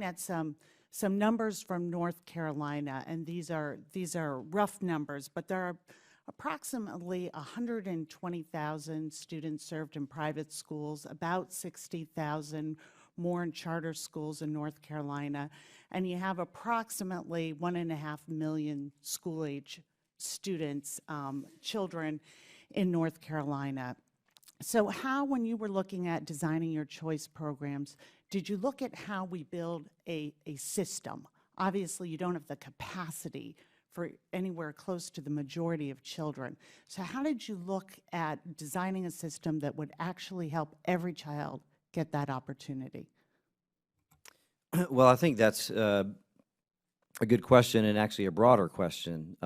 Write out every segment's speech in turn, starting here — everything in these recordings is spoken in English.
at some numbers from North Carolina, and these are rough numbers, but there are approximately 120,000 students served in private schools, about 60,000 more in charter schools in North Carolina, and you have approximately 1.5 million school-age students, children in North Carolina. So how, when you were looking at designing your choice programs, did you look at how we build a system? Obviously, you don't have the capacity for anywhere close to the majority of children. So how did you look at designing a system that would actually help every child get that opportunity? Well, I think that's a good question, and actually a broader question.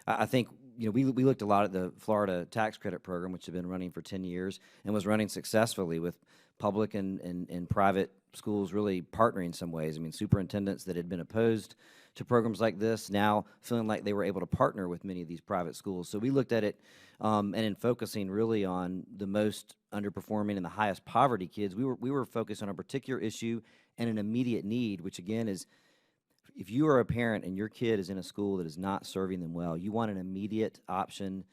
I think we looked a lot at the Florida tax credit program, which had been running for 10 years and was running successfully with public and private schools really partnering in some ways. I mean, superintendents that had been opposed to programs like this now feeling like they were able to partner with many of these private schools. So we looked at it, and in focusing really on the most underperforming and the highest poverty kids, we were focused on a particular issue and an immediate need, which again is, if you are a parent and your kid is in a school that is not serving them well, you want an immediate option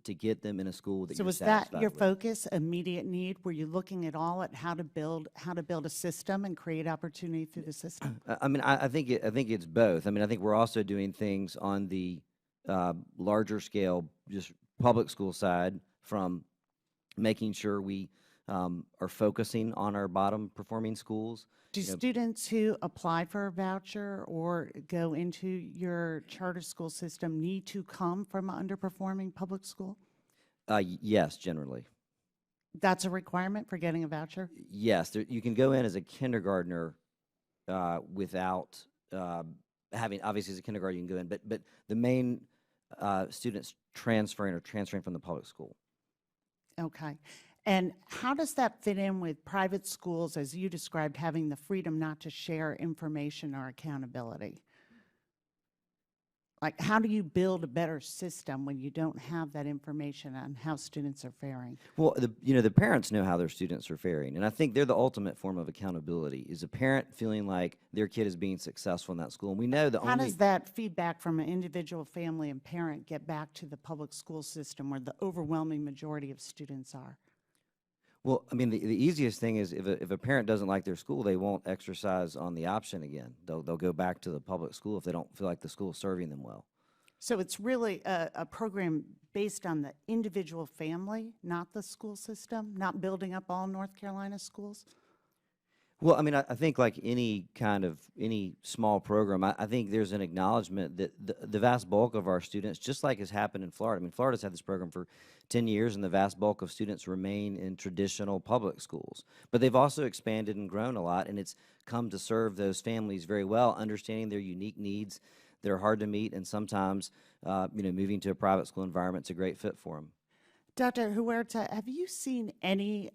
to get them in a school that So you're was that satisfied your with. focus, immediate need? Were you looking at all at how to build a system and create opportunity through the system? I mean, I think it's both. I mean, I think we're also doing things on the larger scale, just public school side, from making sure we are focusing on our bottom performing schools. Do students who apply for a voucher or go into your charter school system need to come from an underperforming public school? Yes, generally. That's a requirement for getting a voucher? Yes, you can go in as a kindergartner without having, obviously as a kindergarten you can go in, but the main students transferring from the public school. Okay. And how does that fit in with private schools, as you described, having the freedom not to share information or accountability? Like, how do you build a better system when you don't have that information on how students are faring? Well, the parents know how their students are faring, and I think they're the ultimate form of accountability, is a parent feeling like their kid is being successful in that school. And we know How does that feedback from an individual family and parent get back to the public school system where the overwhelming majority of students are? Well, I mean, the easiest thing is if a parent doesn't like their school, they won't exercise on the option again. They'll go back to the public school if they don't feel like the school is serving them well. So it's really a program based on the individual family, not the school system, not building up all North Carolina schools? Well, I mean, I think like any small program, I think there's an acknowledgement that the vast bulk of our students, just like has happened in Florida. I mean, Florida's had this program for 10 years, and the vast bulk of students remain in traditional public schools. But they've also expanded and grown a lot, and it's come to serve those families very well, understanding their unique needs that are hard to meet, and sometimes, moving to a private school environment is a great fit for them. Dr. Huerta, have you seen any